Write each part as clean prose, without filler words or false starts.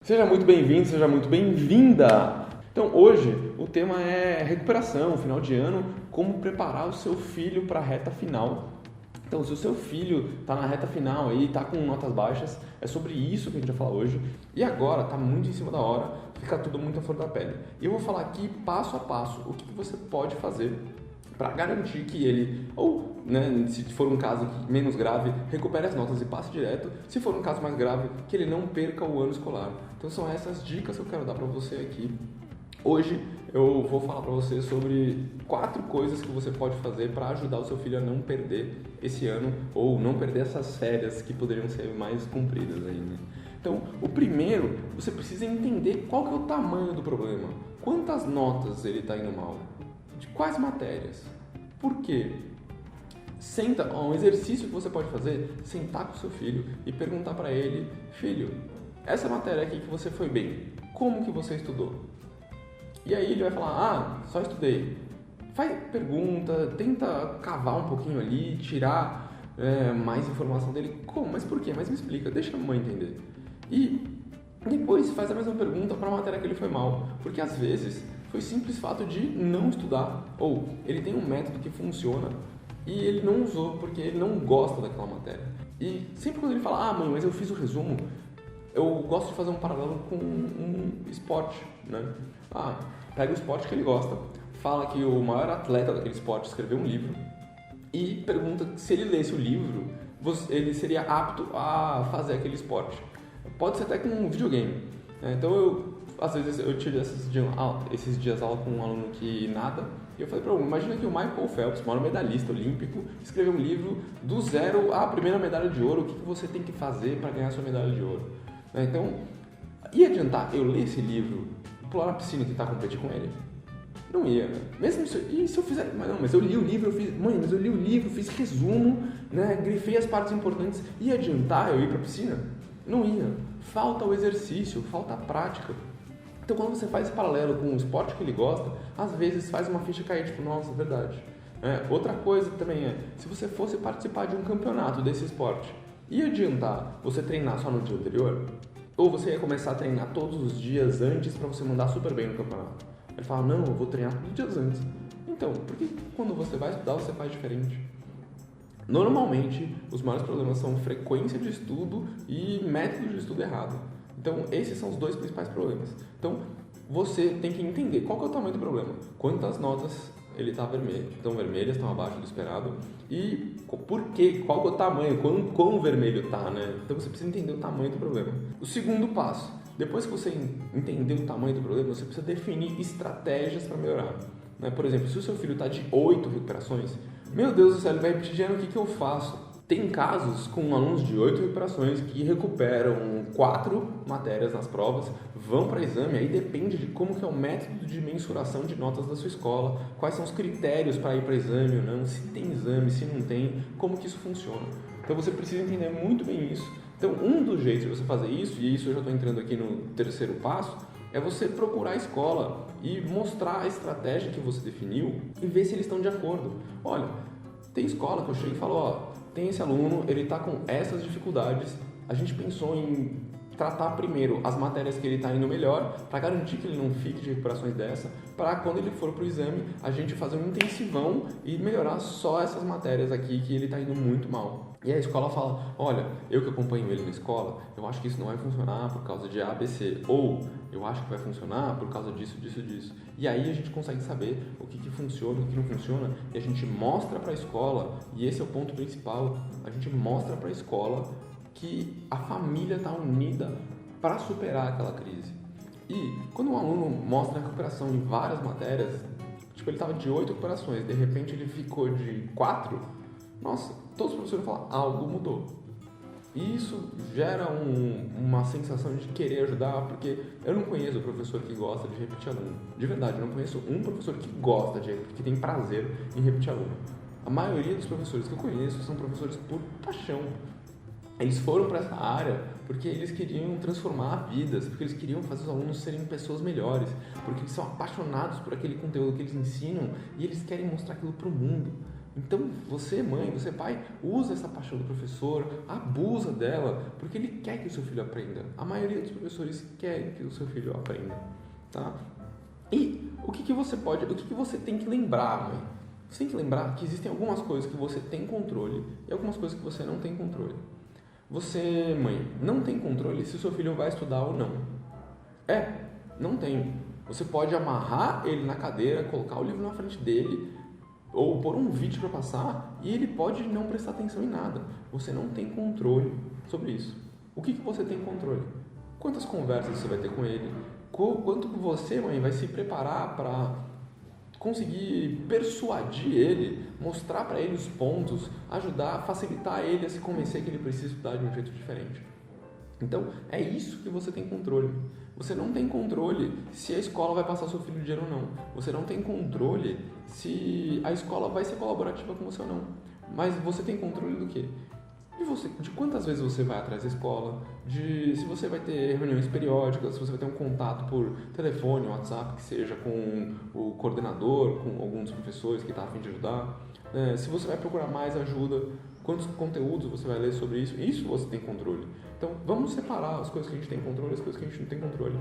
Seja muito bem-vindo, seja muito bem-vinda! Então, hoje o tema é recuperação, final de ano, como preparar o seu filho para a reta final. Então, se o seu filho está na reta final e está com notas baixas, é sobre isso que a gente vai falar hoje. E agora, está muito em cima da hora, fica tudo muito à flor da pele. E eu vou falar aqui passo a passo o que você pode fazer para garantir que ele, ou se for um caso menos grave, recupere as notas e passe direto. Se for um caso mais grave, que ele não perca o ano escolar. Então são essas dicas que eu quero dar para você aqui. Hoje eu vou falar para você sobre 4 coisas que você pode fazer para ajudar o seu filho a não perder esse ano ou não perder essas férias que poderiam ser mais compridas ainda. Então, o primeiro, você precisa entender qual que é o tamanho do problema. Quantas notas ele está indo mal? De quais matérias? Por quê? Um exercício que você pode fazer, sentar com o seu filho e perguntar para ele: filho, essa matéria aqui que você foi bem, como que você estudou? E aí ele vai falar: só estudei. Faz pergunta, tenta cavar um pouquinho ali, tirar mais informação dele. Como? Mas por quê? Mas me explica, deixa a mãe entender. E depois faz a mesma pergunta para a matéria que ele foi mal, porque às vezes foi simples fato de não estudar, ou ele tem um método que funciona e ele não usou porque ele não gosta daquela matéria. E sempre quando ele fala: mãe, mas eu fiz o resumo, eu gosto de fazer um paralelo com um esporte, né? Pega o esporte que ele gosta, fala que o maior atleta daquele esporte escreveu um livro e pergunta se ele lesse o livro, ele seria apto a fazer aquele esporte. Pode ser até com um videogame. Então, às vezes, eu tive esses dias aula com um aluno que nada, e eu falei para ele: imagina que o Michael Phelps, maior medalhista olímpico, escreveu um livro do zero à primeira medalha de ouro, o que você tem que fazer para ganhar a sua medalha de ouro. Então, ia adiantar eu ler esse livro e pular na piscina e tentar competir com ele? Não ia, né? Mesmo se eu fizer... Mas eu li o livro, fiz resumo, né? Grifei as partes importantes. Ia adiantar eu ir para a piscina? Não ia. Falta o exercício, falta a prática. Então, quando você faz esse paralelo com o esporte que ele gosta, às vezes faz uma ficha cair, tipo, nossa, verdade. Outra coisa também se você fosse participar de um campeonato desse esporte, ia adiantar você treinar só no dia anterior? Ou você ia começar a treinar todos os dias antes para você mandar super bem no campeonato? Ele fala: não, eu vou treinar todos os dias antes. Então, por que quando você vai estudar você faz diferente? Normalmente, os maiores problemas são frequência de estudo e método de estudo errado. Então, esses são os 2 principais problemas. Então, você tem que entender qual que é o tamanho do problema. Quantas notas ele está vermelho? Estão vermelhas, estão abaixo do esperado. E por quê? Qual que é o tamanho? Quão vermelho está, né? Então, você precisa entender o tamanho do problema. O segundo passo: depois que você entender o tamanho do problema, você precisa definir estratégias para melhorar. Por exemplo, se o seu filho está de 8 recuperações, meu Deus do céu, ele vai repetir de ano, o que eu faço? Tem casos com alunos de 8 recuperações que recuperam 4 matérias nas provas, vão para exame, aí depende de como que é o método de mensuração de notas da sua escola, quais são os critérios para ir para exame ou não, se tem exame, se não tem, como que isso funciona. Então você precisa entender muito bem isso. Então um dos jeitos de você fazer isso, e isso eu já estou entrando aqui no terceiro passo, é você procurar a escola e mostrar a estratégia que você definiu e ver se eles estão de acordo. Olha, tem escola que eu chego e falo: tem esse aluno, ele está com essas dificuldades, a gente pensou em tratar primeiro as matérias que ele está indo melhor, para garantir que ele não fique de recuperações dessa, para quando ele for para o exame, a gente fazer um intensivão e melhorar só essas matérias aqui que ele está indo muito mal. E a escola fala: olha, eu que acompanho ele na escola, eu acho que isso não vai funcionar por causa de A, B, C, ou eu acho que vai funcionar por causa disso, disso, disso. E aí a gente consegue saber o que funciona, o que não funciona, e a gente mostra para a escola, e esse é o ponto principal, a gente mostra para a escola que a família está unida para superar aquela crise. E quando um aluno mostra a recuperação em várias matérias, tipo, ele estava de 8 recuperações, de repente ele ficou de 4, nossa, todos os professores falam: algo mudou. E isso gera uma sensação de querer ajudar, porque eu não conheço o professor que gosta de repetir aluno. De verdade, eu não conheço um professor que gosta que tem prazer em repetir aluno. A maioria dos professores que eu conheço são professores por paixão. Eles foram para essa área porque eles queriam transformar vidas, porque eles queriam fazer os alunos serem pessoas melhores, porque eles são apaixonados por aquele conteúdo que eles ensinam e eles querem mostrar aquilo para o mundo. Então, você mãe, você pai, usa essa paixão do professor, abusa dela, porque ele quer que o seu filho aprenda. A maioria dos professores quer que o seu filho aprenda, tá? E o que você tem que lembrar, mãe? Você tem que lembrar que existem algumas coisas que você tem controle e algumas coisas que você não tem controle. Você, mãe, não tem controle se o seu filho vai estudar ou não. Não tem. Você pode amarrar ele na cadeira, colocar o livro na frente dele, ou pôr um vídeo para passar, e ele pode não prestar atenção em nada. Você não tem controle sobre isso. O que você tem controle? Quantas conversas você vai ter com ele? Quanto você, mãe, vai se preparar para conseguir persuadir ele, mostrar para ele os pontos, ajudar, facilitar ele a se convencer que ele precisa estudar de um jeito diferente. Então, é isso que você tem controle. Você não tem controle se a escola vai passar seu filho de ano ou não. Você não tem controle se a escola vai ser colaborativa com você ou não. Mas você tem controle do quê? De quantas vezes você vai atrás da escola, de se você vai ter reuniões periódicas, se você vai ter um contato por telefone, WhatsApp, que seja com o coordenador, com algum dos professores que está a fim de ajudar, se você vai procurar mais ajuda, quantos conteúdos você vai ler sobre isso você tem controle. Então, vamos separar as coisas que a gente tem controle e as coisas que a gente não tem controle.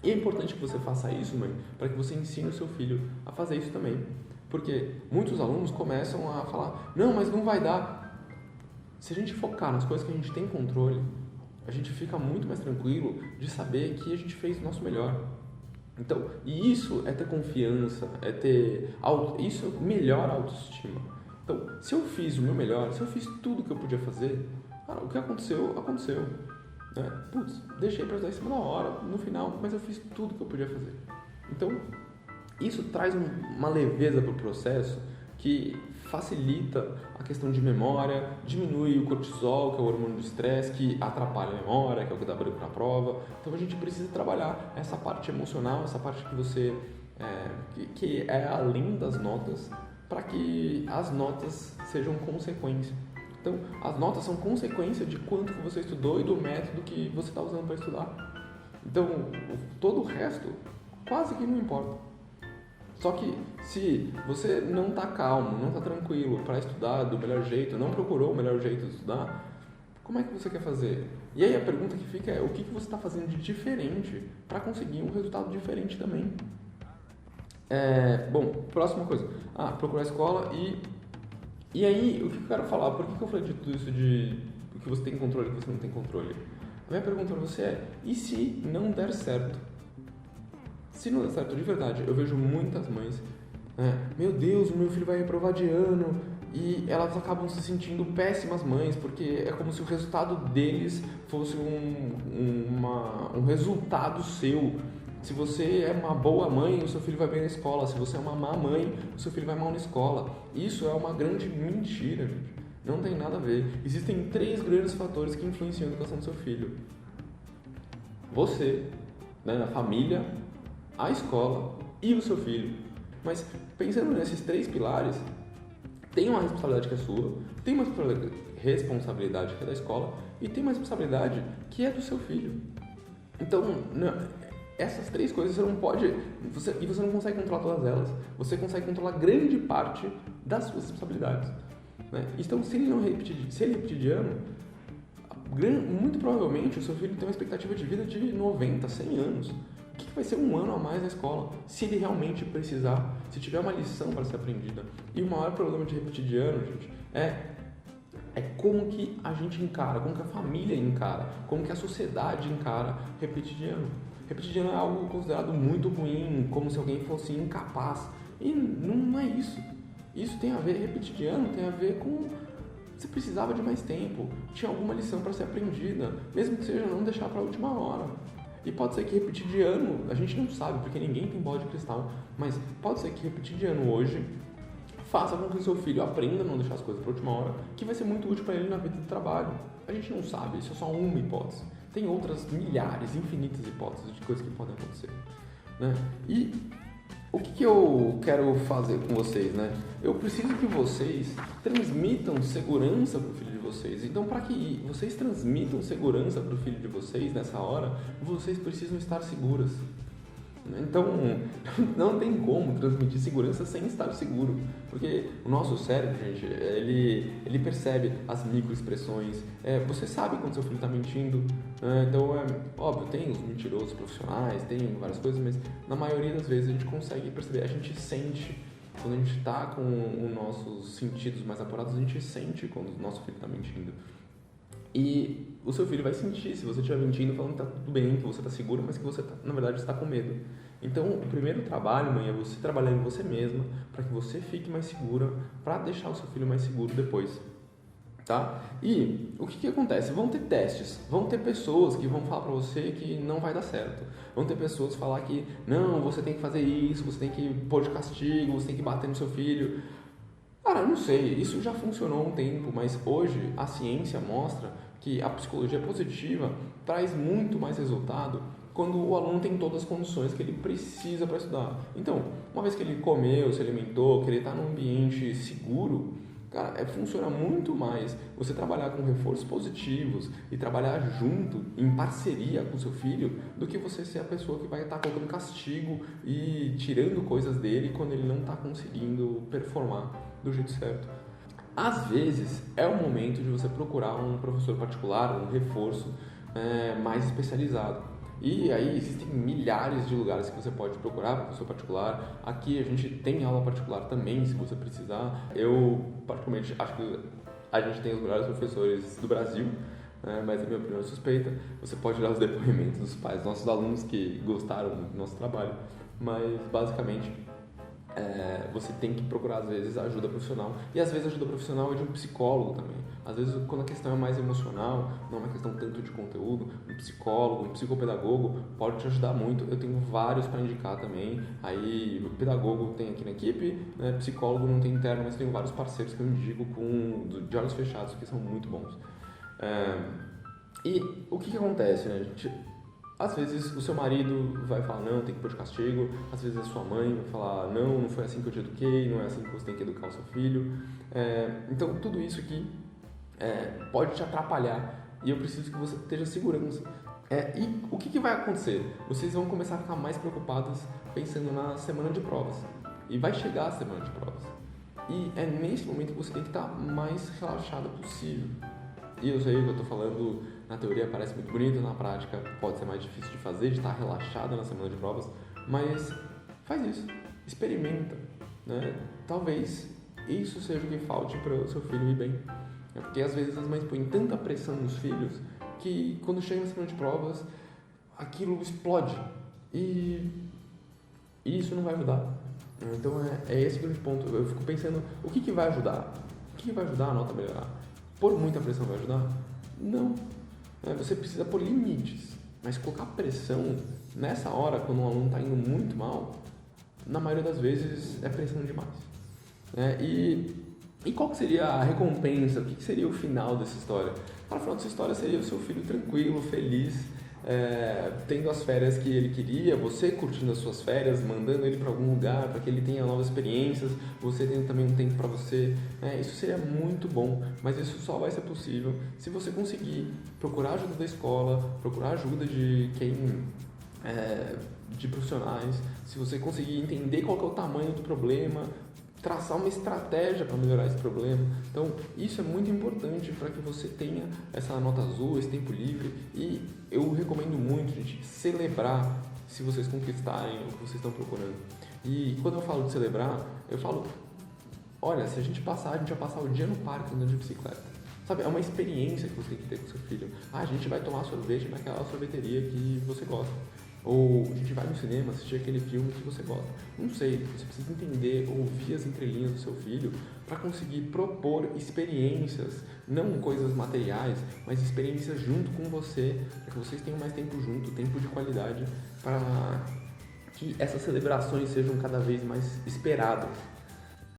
E é importante que você faça isso, mãe, para que você ensine o seu filho a fazer isso também. Porque muitos alunos começam a falar, não, mas não vai dar. Se a gente focar nas coisas que a gente tem controle, a gente fica muito mais tranquilo de saber que a gente fez o nosso melhor. Então, e isso é ter confiança, isso melhora a autoestima. Então, se eu fiz o meu melhor, se eu fiz tudo o que eu podia fazer, cara, o que aconteceu, aconteceu. Deixei para ajudar em cima da hora, no final, mas eu fiz tudo o que eu podia fazer. Então, isso traz uma leveza para o processo que facilita a questão de memória, diminui o cortisol, que é o hormônio do estresse, que atrapalha a memória, que é o que dá branco na prova. Então a gente precisa trabalhar essa parte emocional, essa parte que você que é além das notas, para que as notas sejam consequência. Então as notas são consequência de quanto que você estudou e do método que você está usando para estudar. Então todo o resto quase que não importa. Só que se você não está calmo, não está tranquilo para estudar do melhor jeito, não procurou o melhor jeito de estudar, como é que você quer fazer? E aí a pergunta que fica é, o que você está fazendo de diferente para conseguir um resultado diferente também? Próxima coisa. Procurar a escola e aí, o que eu quero falar? Por que eu falei de tudo isso de o que você tem controle e o que você não tem controle? A minha pergunta para você é, e se não der certo? Se não der certo de verdade, eu vejo muitas mães, meu Deus, o meu filho vai reprovar de ano, e elas acabam se sentindo péssimas mães, porque é como se o resultado deles fosse um resultado seu. Se você é uma boa mãe, o seu filho vai bem na escola. Se você é uma má mãe, o seu filho vai mal na escola. Isso é uma grande mentira, gente. Não tem nada a ver. Existem 3 grandes fatores que influenciam a educação do seu filho. Você, a família, a escola e o seu filho. Mas pensando nesses 3 pilares, tem uma responsabilidade que é sua, tem uma responsabilidade que é da escola e tem uma responsabilidade que é do seu filho. Então, essas 3 coisas você não pode, e você não consegue controlar todas elas. Você consegue controlar grande parte das suas responsabilidades. Então, se ele repetir de ano, muito provavelmente o seu filho tem uma expectativa de vida de 90, 100 anos. O que vai ser um ano a mais na escola, se ele realmente precisar, se tiver uma lição para ser aprendida? E o maior problema de repetir de ano, gente, é como que a gente encara, como que a família encara, como que a sociedade encara repetir de ano. Repetir de ano é algo considerado muito ruim, como se alguém fosse incapaz. E não é isso. Isso tem a ver, repetir de ano tem a ver com... Você precisava de mais tempo, tinha alguma lição para ser aprendida, mesmo que seja não deixar para a última hora. E pode ser que repetir de ano, a gente não sabe, porque ninguém tem bola de cristal, mas pode ser que repetir de ano hoje faça com que o seu filho aprenda a não deixar as coisas para a última hora, que vai ser muito útil para ele na vida de trabalho. A gente não sabe, isso é só uma hipótese. Tem outras milhares, infinitas hipóteses de coisas que podem acontecer. E o que eu quero fazer com vocês? Eu preciso que vocês transmitam segurança para o filho de vocês. Então, para que vocês transmitam segurança para o filho de vocês nessa hora, vocês precisam estar seguras. Então, não tem como transmitir segurança sem estar seguro, porque o nosso cérebro, gente, ele percebe as microexpressões. Você sabe quando seu filho está mentindo, né? Então, óbvio, tem os mentirosos profissionais, tem várias coisas, mas na maioria das vezes a gente consegue perceber, a gente sente. Quando a gente está com os nossos sentidos mais apurados, a gente sente quando o nosso filho está mentindo. E o seu filho vai sentir, se você estiver mentindo, falando que está tudo bem, que você está seguro, mas que você, na verdade, está com medo. Então, o primeiro trabalho, mãe, é você trabalhar em você mesma, para que você fique mais segura, para deixar o seu filho mais seguro depois. Tá? E o que acontece? Vão ter testes, vão ter pessoas que vão falar para você que não vai dar certo. Vão ter pessoas que falar que não, você tem que fazer isso, você tem que pôr de castigo, você tem que bater no seu filho. Cara, eu não sei, isso já funcionou há um tempo, mas hoje a ciência mostra que a psicologia positiva traz muito mais resultado quando o aluno tem todas as condições que ele precisa para estudar. Então, uma vez que ele comeu, se alimentou, que ele está num ambiente seguro, cara, funciona muito mais você trabalhar com reforços positivos e trabalhar junto, em parceria com seu filho, do que você ser a pessoa que vai estar colocando castigo e tirando coisas dele quando ele não está conseguindo performar do jeito certo. Às vezes, é o momento de você procurar um professor particular, um reforço mais especializado. E aí existem milhares de lugares que você pode procurar professor particular. Aqui a gente tem aula particular também, se você precisar. Eu, particularmente, acho que a gente tem os melhores professores do Brasil, mas a minha opinião é suspeita. Você pode olhar os depoimentos dos pais, dos nossos alunos que gostaram do nosso trabalho. Mas, basicamente, você tem que procurar, às vezes, ajuda profissional. E, às vezes, a ajuda profissional é de um psicólogo também. Às vezes, quando a questão é mais emocional, não é uma questão tanto de conteúdo, um psicólogo, um psicopedagogo pode te ajudar muito. Eu tenho vários para indicar também. Aí, o pedagogo tem aqui na equipe, né? Psicólogo não tem interno, mas tenho vários parceiros que eu indico de olhos fechados, que são muito bons. E o que acontece, né, gente? Às vezes o seu marido vai falar não, tem que pôr de castigo. Às vezes a sua mãe vai falar não foi assim que eu te eduquei, não é assim que você tem que educar o seu filho. Então tudo isso aqui pode te atrapalhar e eu preciso que você esteja segurança. E o que vai acontecer? Vocês vão começar a ficar mais preocupados pensando na semana de provas. E vai chegar a semana de provas. E é nesse momento que você tem que estar mais relaxado possível. E eu sei que eu estou falando, na teoria parece muito bonito, na prática pode ser mais difícil de fazer, de estar relaxado na semana de provas, mas faz isso, experimenta, né? Talvez isso seja o que falte para o seu filho ir bem. Porque às vezes as mães põem tanta pressão nos filhos que quando chega na semana de provas, aquilo explode e isso não vai ajudar. Então é esse o grande ponto. Eu fico pensando, o que vai ajudar? O que vai ajudar a nota a melhorar? Pôr muita pressão vai ajudar? Não. Você precisa pôr limites. Mas colocar pressão nessa hora, quando o aluno está indo muito mal, na maioria das vezes é pressão demais. E qual que seria a recompensa? O que seria o final dessa história? Para o final dessa história seria o seu filho tranquilo, feliz, tendo as férias que ele queria, você curtindo as suas férias, mandando ele para algum lugar para que ele tenha novas experiências, você tendo também um tempo para você. Isso seria muito bom, mas isso só vai ser possível se você conseguir procurar ajuda da escola, procurar ajuda de de profissionais, se você conseguir entender qual que é o tamanho do problema, traçar uma estratégia para melhorar esse problema. Então, isso é muito importante para que você tenha essa nota azul, esse tempo livre. E eu recomendo muito, gente, celebrar se vocês conquistarem o que vocês estão procurando. E quando eu falo de celebrar, eu falo, olha, se a gente vai passar o dia no parque andando de bicicleta. Sabe, é uma experiência que você tem que ter com seu filho. A gente vai tomar sorvete naquela sorveteria que você gosta. Ou a gente vai no cinema assistir aquele filme que você gosta. Não sei, você precisa entender, ouvir as entrelinhas do seu filho para conseguir propor experiências, não coisas materiais, mas experiências junto com você, para que vocês tenham mais tempo junto, tempo de qualidade, para que essas celebrações sejam cada vez mais esperadas